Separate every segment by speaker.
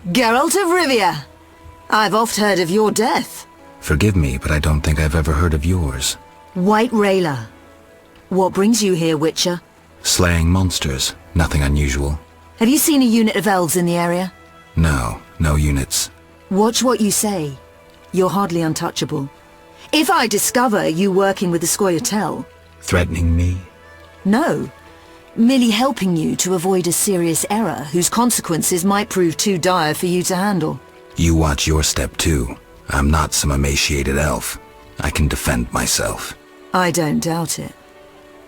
Speaker 1: Geralt of Rivia! I've oft heard of your death.
Speaker 2: Forgive me, but I don't think I've ever heard of yours.
Speaker 1: White Rayla. What brings you here, Witcher?
Speaker 2: Slaying monsters. Nothing unusual.
Speaker 1: Have you seen a unit of elves in the area?
Speaker 2: No, no units.
Speaker 1: Watch what you say. You're hardly untouchable. If I discover you working with the Scoia'tael...
Speaker 2: Threatening me?
Speaker 1: No. Merely helping you to avoid a serious error whose consequences might prove too dire for you to handle.
Speaker 2: You watch your step too. I'm not some emaciated elf. I can defend myself.
Speaker 1: I don't doubt it.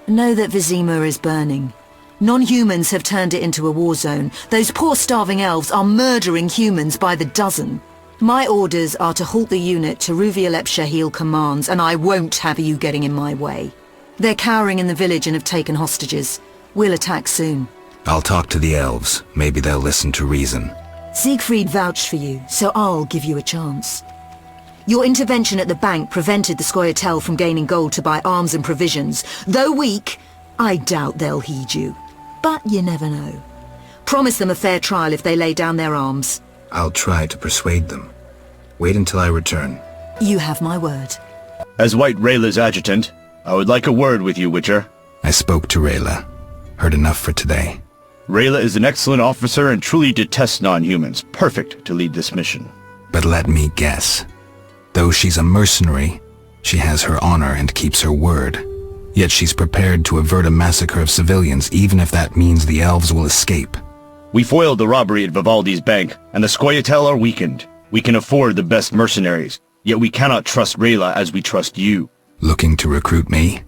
Speaker 1: Know that Vizima is burning. Non-humans have turned it into a war zone. Those poor starving elves are murdering humans by the dozen. My orders are to halt the unit Ruvia Lepshahil commands, and I won't have you getting in my way. They're cowering in the village and have taken hostages. We'll attack soon.
Speaker 2: I'll talk to the elves. Maybe they'll listen to reason.
Speaker 1: Siegfried vouched for you, so I'll give you a chance. Your intervention at the bank prevented the Scoia'tael from gaining gold to buy arms and provisions. Though weak, I doubt they'll heed you. But you never know. Promise them a fair trial if they lay down their arms.
Speaker 2: I'll try to persuade them. Wait until I return.
Speaker 1: You have my word.
Speaker 3: As White Rayla's adjutant, I would like a word with you, Witcher.
Speaker 2: I spoke to Rayla. Heard enough for today.
Speaker 3: Rayla is an excellent officer and truly detests non-humans. Perfect to lead this mission.
Speaker 2: But let me guess. Though she's a mercenary, she has her honor and keeps her word. Yet she's prepared to avert a massacre of civilians, even if that means the elves will escape.
Speaker 3: We foiled the robbery at Vivaldi's bank, and the Scoia'tael are weakened. We can afford the best mercenaries, yet we cannot trust Rayla as we trust you.
Speaker 2: Looking to recruit me?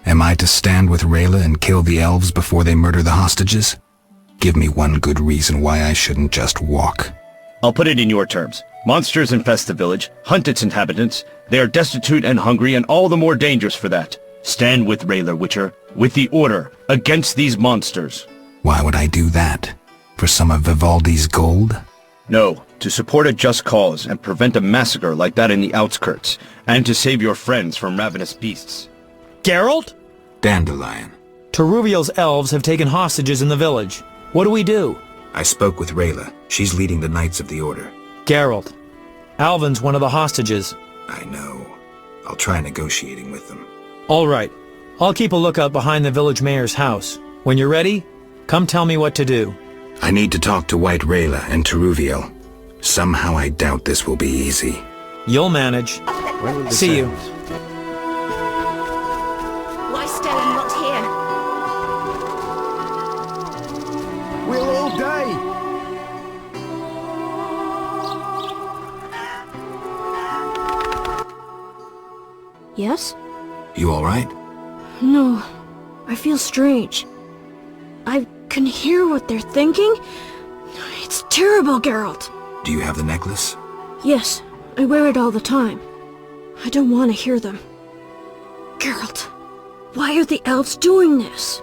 Speaker 2: Am I to stand with Rayla and kill the elves before they murder the hostages? Give me one good reason why I shouldn't just walk.
Speaker 3: I'll put it in your terms. Monsters infest the village, hunt its inhabitants. They are destitute and hungry, and all the more dangerous for that. Stand with Rayla, Witcher, with the Order, against these monsters.
Speaker 2: Why would I do that? For some of Vivaldi's gold?
Speaker 3: No, to support a just cause and prevent a massacre like that in the outskirts, and to save your friends from ravenous beasts.
Speaker 4: Geralt?
Speaker 2: Dandelion.
Speaker 4: Teruviel's elves have taken hostages in the village. What do we do?
Speaker 2: I spoke with Rayla. She's leading the Knights of the Order.
Speaker 4: Geralt. Alvin's one of the hostages.
Speaker 2: I know. I'll try negotiating with them.
Speaker 4: All right. I'll keep a lookout behind the village mayor's house. When you're ready, come tell me what to do.
Speaker 2: I need to talk to White Rayla and Teruviel. Somehow I doubt this will be easy.
Speaker 4: You'll manage. See you.
Speaker 5: Why stay and not here?
Speaker 6: We'll all die!
Speaker 5: Yes?
Speaker 2: You all right?
Speaker 5: No. I feel strange. I can hear what they're thinking. It's terrible, Geralt.
Speaker 2: Do you have the necklace?
Speaker 5: Yes, I wear it all the time. I don't want to hear them. Geralt, why are the elves doing this?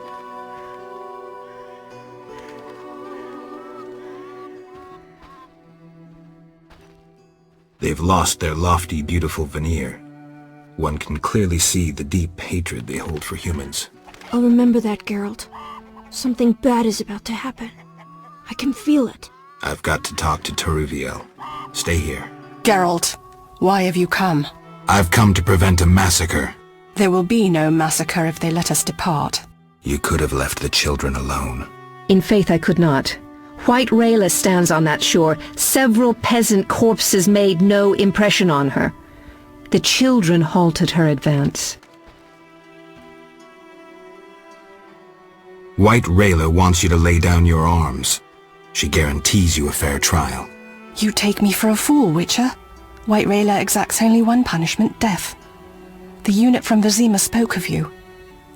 Speaker 2: They've lost their lofty, beautiful veneer. One can clearly see the deep hatred they hold for humans.
Speaker 5: I'll remember that, Geralt. Something bad is about to happen. I can feel it.
Speaker 2: I've got to talk to Teruviel. Stay here.
Speaker 7: Geralt, why have you come?
Speaker 2: I've come to prevent a massacre.
Speaker 7: There will be no massacre if they let us depart.
Speaker 2: You could have left the children alone.
Speaker 8: In faith I could not. White Rayla stands on that shore. Several peasant corpses made no impression on her. The children halted her advance.
Speaker 2: White Rayla wants you to lay down your arms. She guarantees you a fair trial.
Speaker 7: You take me for a fool, Witcher. White Rayla exacts only one punishment, death. The unit from Vizima spoke of you.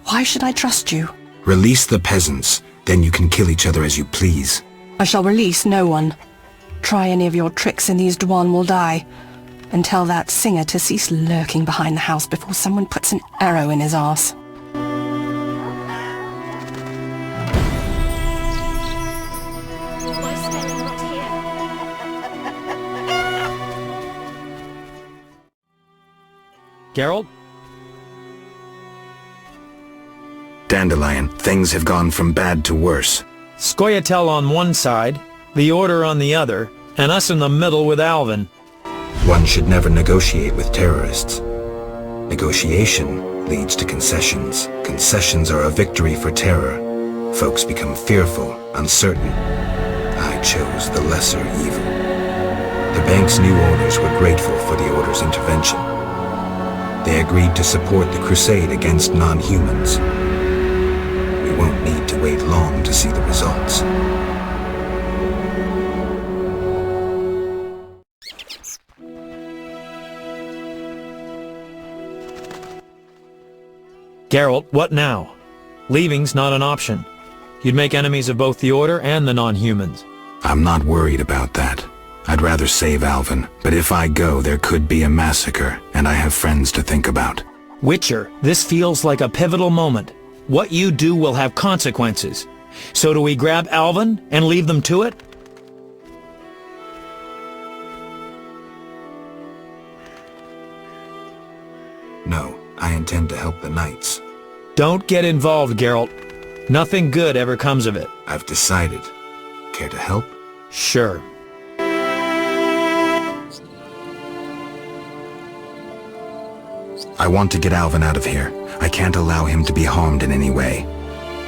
Speaker 7: Why should I trust you?
Speaker 2: Release the peasants, then you can kill each other as you please.
Speaker 7: I shall release no one. Try any of your tricks and these dh'oine will die. And tell that singer to cease lurking behind the house before someone puts an arrow in his arse.
Speaker 5: Why stay and not here?
Speaker 4: Geralt?
Speaker 2: Dandelion, things have gone from bad to worse.
Speaker 4: Scoia'tael on one side, the Order on the other, and us in the middle with Alvin.
Speaker 2: One should never negotiate with terrorists. Negotiation leads to concessions. Concessions are a victory for terror. Folks become fearful, uncertain. I chose the lesser evil. The bank's new owners were grateful for the Order's intervention. They agreed to support the crusade against non-humans. We won't need to wait long to see the results.
Speaker 4: Geralt, what now? Leaving's not an option. You'd make enemies of both the Order and the non-humans.
Speaker 2: I'm not worried about that. I'd rather save Alvin, but if I go, there could be a massacre, and I have friends to think about.
Speaker 4: Witcher, this feels like a pivotal moment. What you do will have consequences. So do we grab Alvin and leave them to it?
Speaker 2: No, I intend to help the knights.
Speaker 4: Don't get involved, Geralt. Nothing good ever comes of it.
Speaker 2: I've decided. Care to help?
Speaker 4: Sure.
Speaker 2: I want to get Alvin out of here. I can't allow him to be harmed in any way.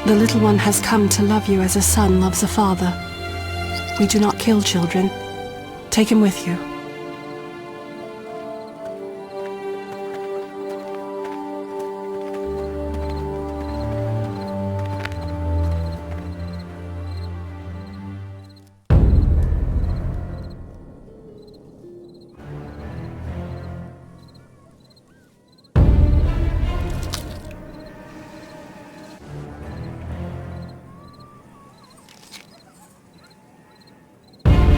Speaker 7: The little one has come to love you as a son loves a father. We do not kill children. Take him with you.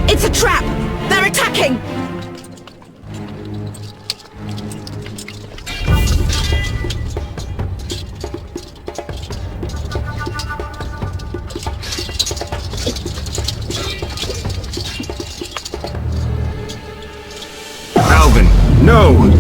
Speaker 1: It's a trap! They're attacking!
Speaker 2: Alvin, no!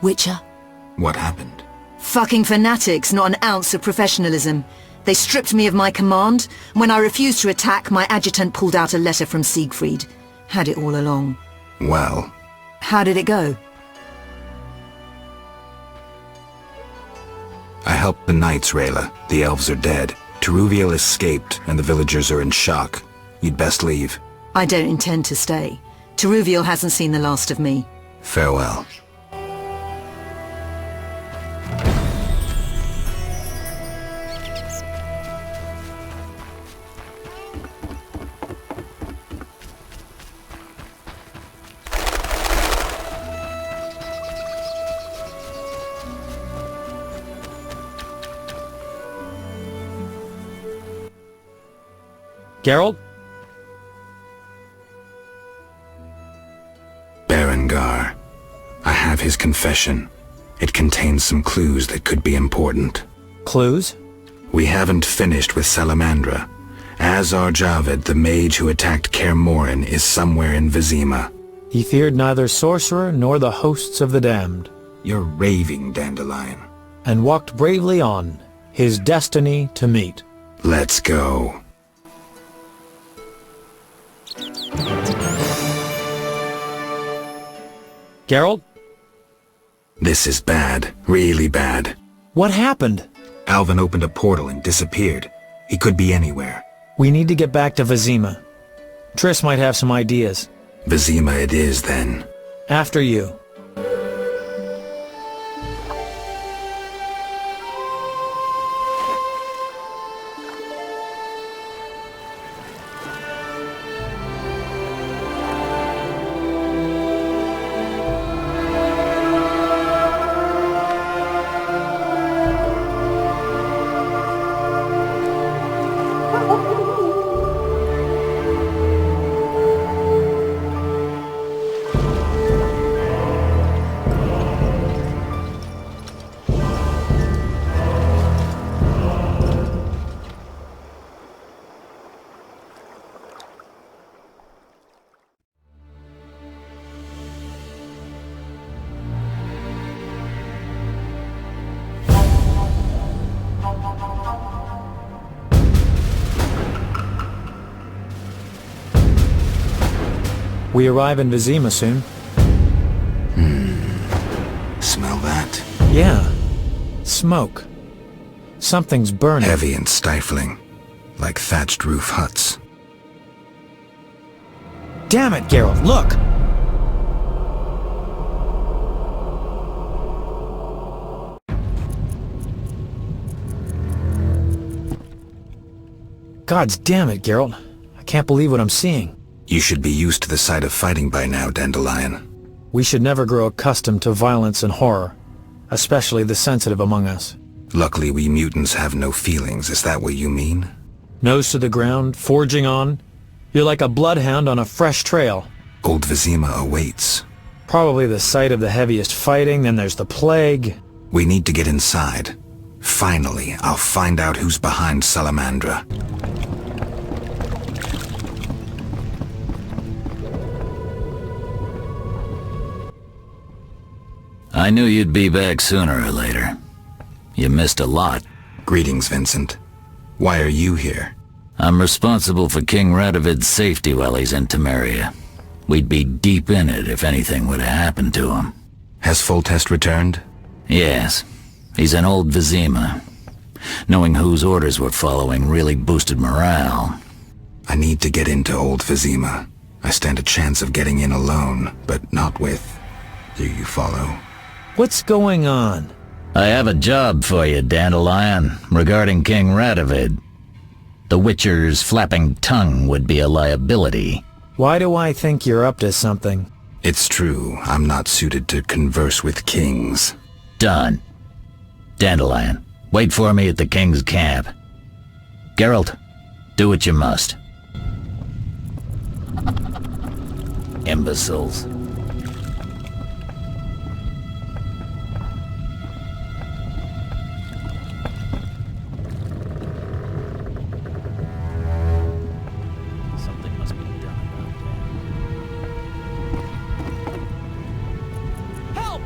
Speaker 1: Witcher?
Speaker 2: What happened?
Speaker 1: Fucking fanatics, not an ounce of professionalism. They stripped me of my command. When I refused to attack, my adjutant pulled out a letter from Siegfried. Had it all along.
Speaker 2: Well...
Speaker 1: How did it go?
Speaker 2: I helped the knights, Rayla. The elves are dead. Teruviel escaped, and the villagers are in shock. You'd best leave.
Speaker 1: I don't intend to stay. Teruviel hasn't seen the last of me.
Speaker 2: Farewell.
Speaker 4: Geralt?
Speaker 2: Berengar. I have his confession. It contains some clues that could be important.
Speaker 4: Clues?
Speaker 2: We haven't finished with Salamandra. Azar Javed, the mage who attacked Kaer Morhen, is somewhere in Vizima.
Speaker 4: He feared neither sorcerer nor the hosts of the damned,
Speaker 2: You're raving, Dandelion.
Speaker 4: and walked bravely on, his destiny to meet.
Speaker 2: Let's go.
Speaker 4: Geralt,
Speaker 2: This is bad. Really bad.
Speaker 4: what happened?
Speaker 2: Alvin opened a portal and disappeared. He could be anywhere.
Speaker 4: We need to get back to Vizima. Triss might have some ideas.
Speaker 2: Vizima it is, then.
Speaker 4: After you. We arrive in Vizima soon.
Speaker 2: Smell that?
Speaker 4: Yeah. Smoke. Something's burning.
Speaker 2: Heavy and stifling. Like thatched roof huts.
Speaker 4: Damn it, Geralt, look! Gods damn it, Geralt. I can't believe what I'm seeing.
Speaker 2: You should be used to the sight of fighting by now, Dandelion.
Speaker 4: We should never grow accustomed to violence and horror, especially the sensitive among us.
Speaker 2: Luckily we mutants have no feelings, is that what you mean?
Speaker 4: Nose to the ground, forging on. You're like a bloodhound on a fresh trail.
Speaker 2: Old Vizima awaits.
Speaker 4: Probably the site of the heaviest fighting, then there's the plague.
Speaker 2: We need to get inside. Finally, I'll find out who's behind Salamandra.
Speaker 6: I knew you'd be back sooner or later. You missed a lot.
Speaker 2: Greetings, Vincent. Why are you here?
Speaker 6: I'm responsible for King Radovid's safety while he's in Temeria. We'd be deep in it if anything would have happened to him.
Speaker 2: Has Foltest returned?
Speaker 6: Yes, he's in old Vizima. Knowing whose orders we're following really boosted morale.
Speaker 2: I need to get into old Vizima. I stand a chance of getting in alone, but not with... Do you follow?
Speaker 4: What's going on?
Speaker 6: I have a job for you, Dandelion, regarding King Radovid. The Witcher's flapping tongue would be a liability.
Speaker 4: Why do I think you're up to something?
Speaker 2: It's true, I'm not suited to converse with kings.
Speaker 6: Done. Dandelion, wait for me at the King's camp. Geralt, do what you must. Imbeciles. Something must be done about that. Help!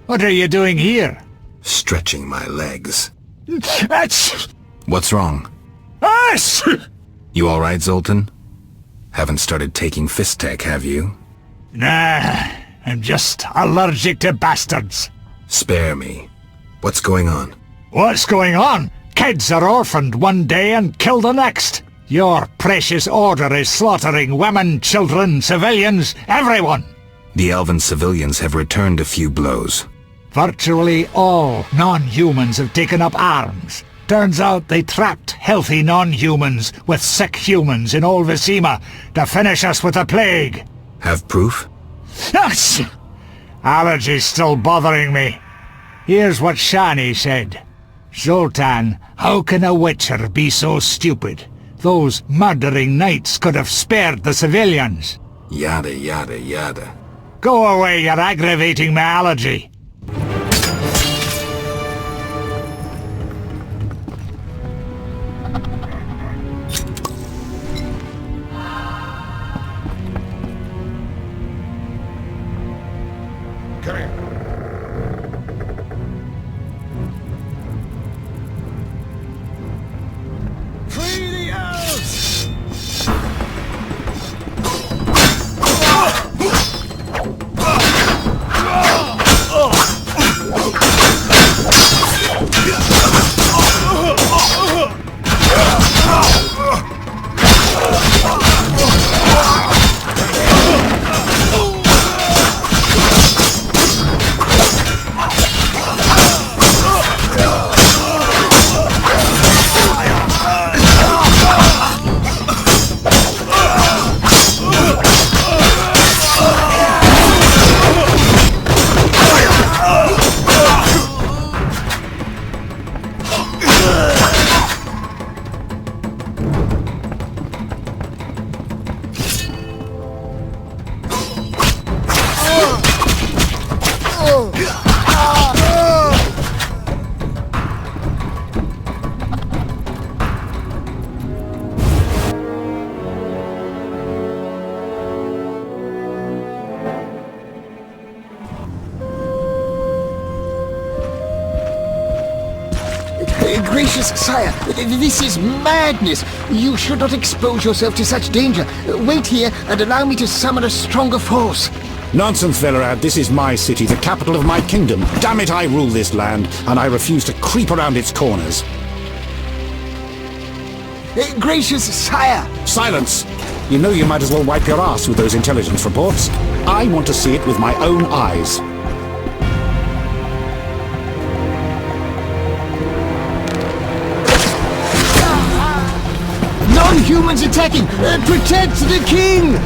Speaker 9: What are you doing here?
Speaker 2: Stretching my legs.
Speaker 9: That's...
Speaker 2: What's wrong?
Speaker 9: Arse!
Speaker 2: You alright, Zoltan? Haven't started taking Fistech, have you?
Speaker 9: Nah, I'm just allergic to bastards.
Speaker 2: Spare me. What's going on?
Speaker 9: What's going on? Kids are orphaned one day and killed the next. Your precious order is slaughtering women, children, civilians, everyone.
Speaker 2: The elven civilians have returned a few blows.
Speaker 9: Virtually all non-humans have taken up arms. Turns out they trapped healthy non-humans with sick humans in old Vizima to finish us with the plague.
Speaker 2: Have proof?
Speaker 9: Yes! Allergy's still bothering me. Here's what Shani said. Zoltan, how can a witcher be so stupid? Those murdering knights could have spared the civilians.
Speaker 2: Yada yada yada.
Speaker 9: Go away, you're aggravating my allergy. Come here.
Speaker 3: Free the elves!
Speaker 10: Gracious sire, this is madness. You should not expose yourself to such danger. Wait here and allow me to summon a stronger force.
Speaker 11: Nonsense, Velerad. This is my city, the capital of my kingdom. Damn it, I rule this land, and I refuse to creep around its corners.
Speaker 10: Gracious sire!
Speaker 11: Silence! You know you might as well wipe your ass with those intelligence reports. I want to see it with my own eyes.
Speaker 10: Non-humans attacking! Protect the king!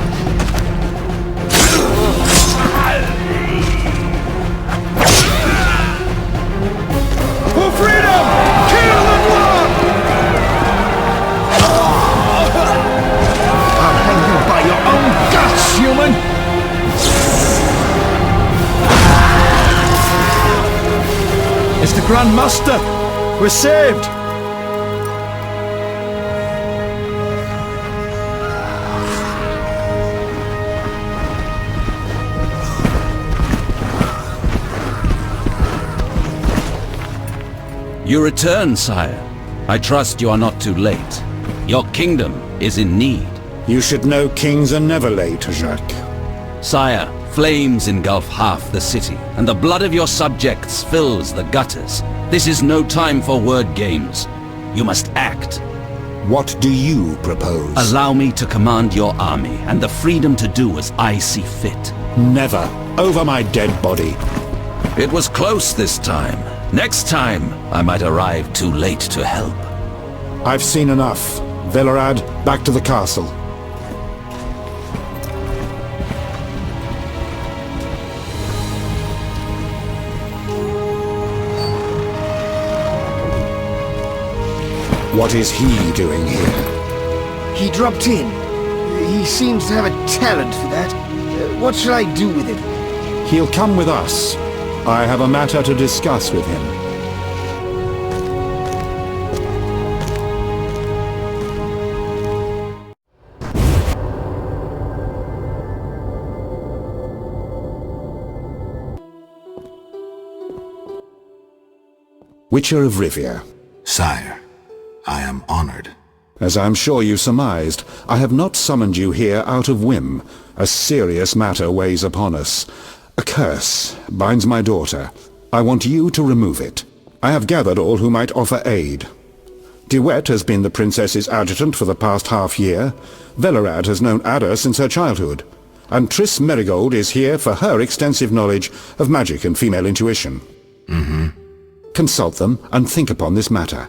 Speaker 3: For freedom! Kill and love!
Speaker 10: I'll hang you by your own guts, human!
Speaker 3: It's the Grand Master! We're saved!
Speaker 12: You return, sire. I trust you are not too late. Your kingdom is in need.
Speaker 11: You should know kings are never late, Jacques.
Speaker 12: Sire, flames engulf half the city, and the blood of your subjects fills the gutters. This is no time for word games. You must act.
Speaker 11: What do you propose?
Speaker 12: Allow me to command your army, and the freedom to do as I see fit.
Speaker 11: Never. Over my dead body.
Speaker 12: It was close this time. Next time, I might arrive too late to help.
Speaker 11: I've seen enough. Velerad, back to the castle. What is he doing here?
Speaker 10: He dropped in. He seems to have a talent for that. What shall I do with him?
Speaker 11: He'll come with us. I have a matter to discuss with him. Witcher of Rivia.
Speaker 2: Sire, I am honored.
Speaker 11: As I'm sure you surmised, I have not summoned you here out of whim. A serious matter weighs upon us. A curse binds my daughter. I want you to remove it. I have gathered all who might offer aid. Dewett has been the princess's adjutant for the past half-year. Velerad has known Ada since her childhood. And Triss Merigold is here for her extensive knowledge of magic and female intuition. Consult them and think upon this matter.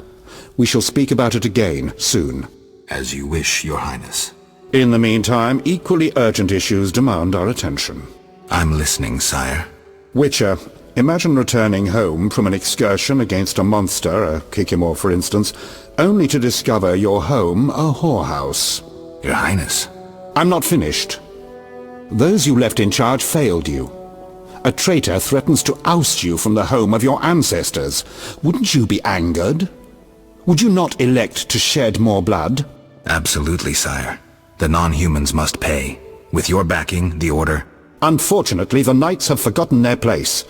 Speaker 11: We shall speak about it again soon.
Speaker 2: As you wish, Your Highness.
Speaker 11: In the meantime, equally urgent issues demand our attention.
Speaker 2: I'm listening, sire.
Speaker 11: Witcher, imagine returning home from an excursion against a monster, a Kikimor for instance, only to discover your home a whorehouse.
Speaker 2: Your Highness.
Speaker 11: I'm not finished. Those you left in charge failed you. A traitor threatens to oust you from the home of your ancestors. Wouldn't you be angered? Would you not elect to shed more blood?
Speaker 2: Absolutely, sire. The non-humans must pay. With your backing, the Order...
Speaker 11: Unfortunately, the knights have forgotten their place.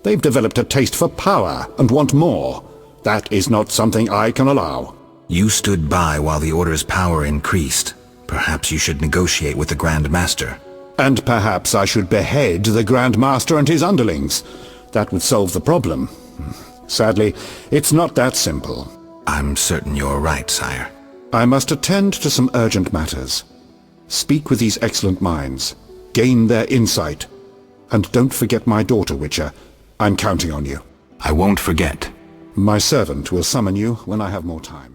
Speaker 11: They've developed a taste for power and want more. That is not something I can allow.
Speaker 2: You stood by while the Order's power increased. Perhaps you should negotiate with the Grand Master.
Speaker 11: And perhaps I should behead the Grand Master and his underlings. That would solve the problem. Sadly, it's not that simple.
Speaker 2: I'm certain you're right, sire.
Speaker 11: I must attend to some urgent matters. Speak with these excellent minds. Gain their insight. And don't forget my daughter, Witcher. I'm counting on you.
Speaker 2: I won't forget.
Speaker 11: My servant will summon you when I have more time.